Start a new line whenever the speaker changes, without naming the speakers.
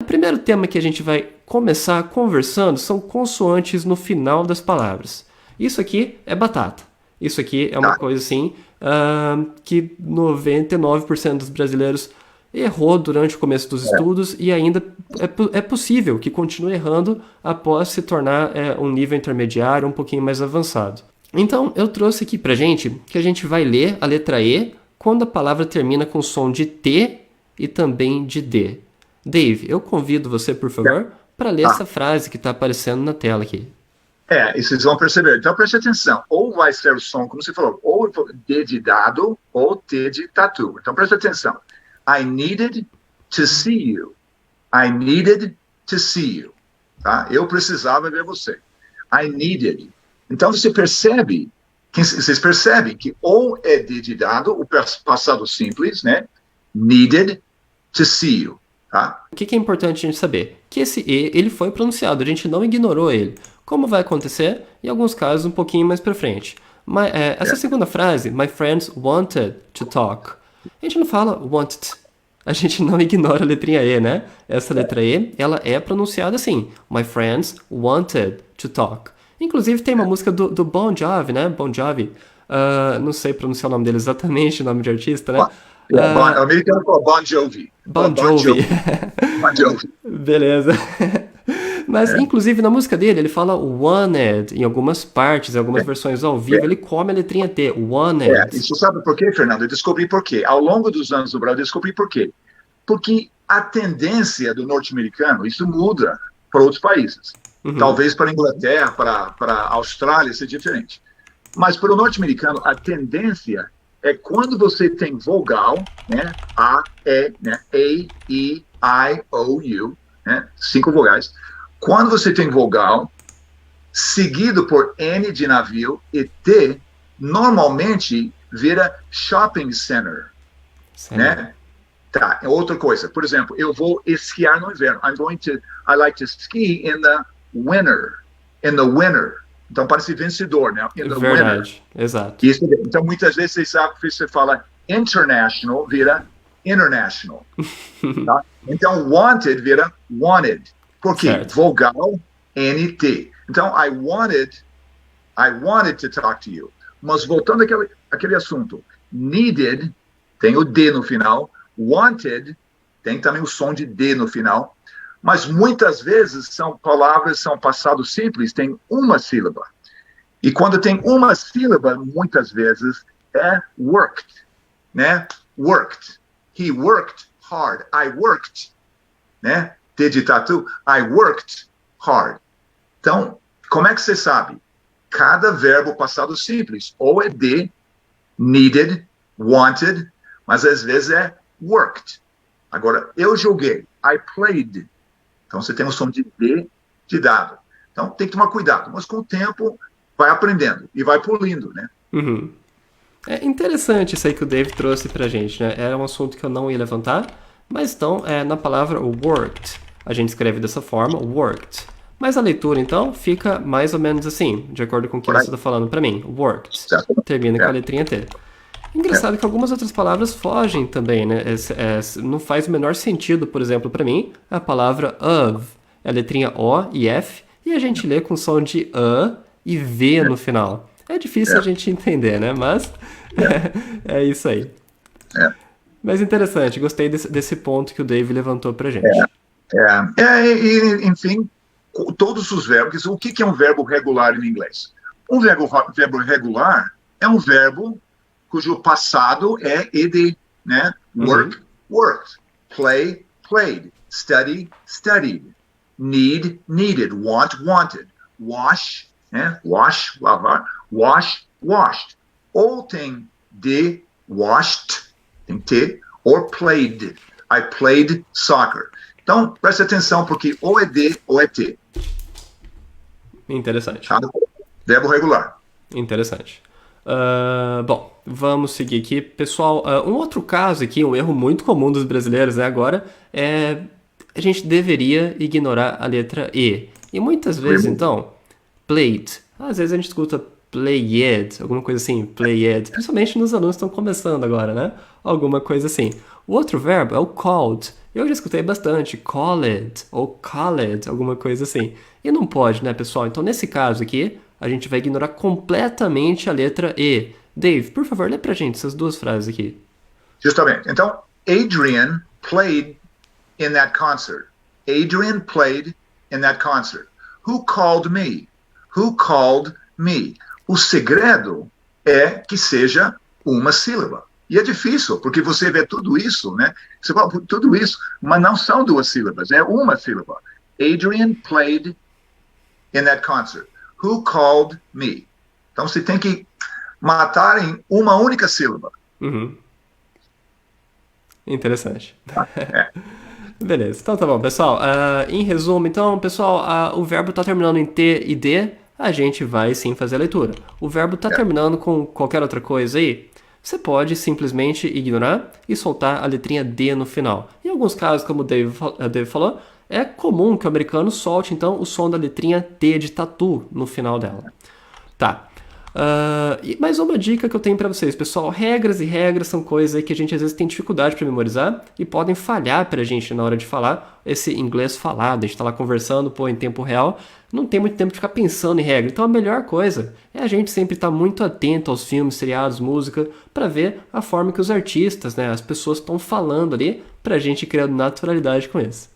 O primeiro tema que a gente vai começar conversando são consoantes no final das palavras. Isso aqui é batata. Isso aqui é uma
Tá.
coisa assim que 99% dos brasileiros errou durante o começo dos
É.
estudos e ainda é possível que continue errando após se tornar um nível intermediário um pouquinho mais avançado. Então, eu trouxe aqui pra gente que a gente vai ler a letra E quando a palavra termina com som de T e também de D. Dave, eu convido você, por favor, para ler essa
Tá.
frase que está aparecendo na tela aqui.
E vocês vão perceber. Então, preste atenção. Ou vai ser o som, como você falou, ou D de dado, ou T de tatu. Então, preste atenção. I needed to see you. I needed to see you. Tá? Eu precisava ver você. I needed. Então, vocês percebem que ou é D de dado, o passado simples, né? Needed to see you. Tá?
O que é importante a gente saber? Que esse E, ele foi pronunciado, a gente não ignorou ele. Como vai acontecer? Em alguns casos, um pouquinho mais pra frente. Mas, essa
É.
segunda frase, my friends wanted to talk, a gente não fala wanted. A gente não ignora a letrinha E, né? Essa letra E, ela é pronunciada assim. My friends wanted to talk. Inclusive, tem uma música do Bon Jovi, né? Bon Jovi. Não sei pronunciar o nome dele exatamente, o nome de artista, né?
O americano fala Bon Jovi.
Bon
Bon
Jovi.
Jovi. Bon Jovi.
Beleza. Mas,
É,
inclusive, na música dele, ele fala wanted em algumas partes, em algumas
é,
versões ao vivo, ele come a letrinha T, wanted.
Isso sabe por quê, Fernando? Eu descobri por quê. Ao longo dos anos do Brasil, eu descobri por quê. Porque a tendência do norte-americano, isso muda para outros países.
Uhum.
Talvez para a Inglaterra, para a Austrália, seja diferente. Mas para o norte-americano, a tendência é quando você tem vogal, né? A, E, né? A, I, O, U, né? 5 vogais. Quando você tem vogal, seguido por N de navio e T, normalmente vira shopping center,
Center.
né? Tá, outra coisa. Por exemplo, eu vou esquiar no inverno. I like to ski in the winter. In the winter. Então parece vencedor, né? In the winter.
Verdade, exato.
Isso, então muitas vezes você sabe que você fala international, vira international. Tá? Então wanted vira wanted. Por quê?
Certo.
Vogal NT. Então I wanted to talk to you. Mas voltando àquele assunto, needed tem o D no final, wanted tem também o som de D no final, mas muitas vezes são passado simples, tem uma sílaba. E quando tem uma sílaba, muitas vezes é worked, né? Worked. He worked hard. I worked, né? T de tatu. I worked hard. Então, como é que você sabe? Cada verbo passado simples, ou é de, needed, wanted, mas às vezes é worked. Agora, eu joguei, I played. Então, você tem um som de D de dado. Então, tem que tomar cuidado. Mas com o tempo, vai aprendendo e vai pulindo, né?
Uhum. É interessante isso aí que o Dave trouxe pra gente, né? Era um assunto que eu não ia levantar, mas então, na palavra worked, a gente escreve dessa forma, worked. Mas a leitura, então, fica mais ou menos assim, de acordo com o que
Por
você
aí,
está falando pra mim. Worked.
certo?
Termina com a
É,
letrinha T.
é,
Engraçado que algumas outras palavras fogem também, né? Não faz o menor sentido, por exemplo, pra mim, a palavra of. É a letrinha O e F, e a gente lê com som de A e V no final. É difícil a
é,
gente entender, né? Mas
é,
é isso aí.
é.
Mas interessante, gostei desse ponto que o Dave levantou pra gente.
Enfim, todos os verbos. O que é um verbo regular em inglês? Um verbo regular é um verbo cujo passado é ed, né?
Uhum.
Work, worked. Play, played. Study, studied. Need, needed. Want, wanted. Wash, né? Wash, lavar. Wash, washed. Ou tem de, washed, tem T, or played. I played soccer. Então, preste atenção, porque ou é D ou é T.
Interessante.
Tá? Verbo regular.
Interessante. Bom, vamos seguir aqui. Pessoal, um outro caso aqui, um erro muito comum dos brasileiros, né, agora, é a gente deveria ignorar a letra E. E muitas vezes, então, played. Às vezes a gente escuta played, alguma coisa assim, played. Principalmente nos alunos que estão começando agora, né? Alguma coisa assim. O outro verbo é o called, Eu já escutei bastante called ou called, alguma coisa assim. E não pode, né, pessoal? Então, nesse caso aqui, a gente vai ignorar completamente a letra E. Dave, por favor, lê pra gente essas duas frases aqui.
Justamente. Então, Adrian played in that concert. Adrian played in that concert. Who called me? Who called me? O segredo é que seja uma sílaba. E é difícil, porque você vê tudo isso, né? Você fala tudo isso, mas não são duas sílabas, é uma sílaba. Adrian played in that concert. Who called me? Então você tem que matar em uma única sílaba.
Uhum. Interessante.
É.
Beleza, então tá bom, pessoal. Em resumo, então, pessoal, o verbo tá terminando em T e D, a gente vai sim fazer a leitura. O verbo tá terminando com qualquer outra coisa aí, você pode simplesmente ignorar e soltar a letrinha D no final. Em alguns casos, como o Dave falou, é comum que o americano solte, então, o som da letrinha T de tatu no final dela. Tá. E mais uma dica que eu tenho pra vocês, pessoal. Regras e regras são coisas aí que a gente às vezes tem dificuldade pra memorizar e podem falhar pra gente na hora de falar esse inglês falado. A gente tá lá conversando, em tempo real, não tem muito tempo de ficar pensando em regra. Então a melhor coisa é a gente sempre estar muito atento aos filmes, seriados, música, pra ver a forma que os artistas, né, as pessoas estão falando ali, pra gente criar naturalidade com isso.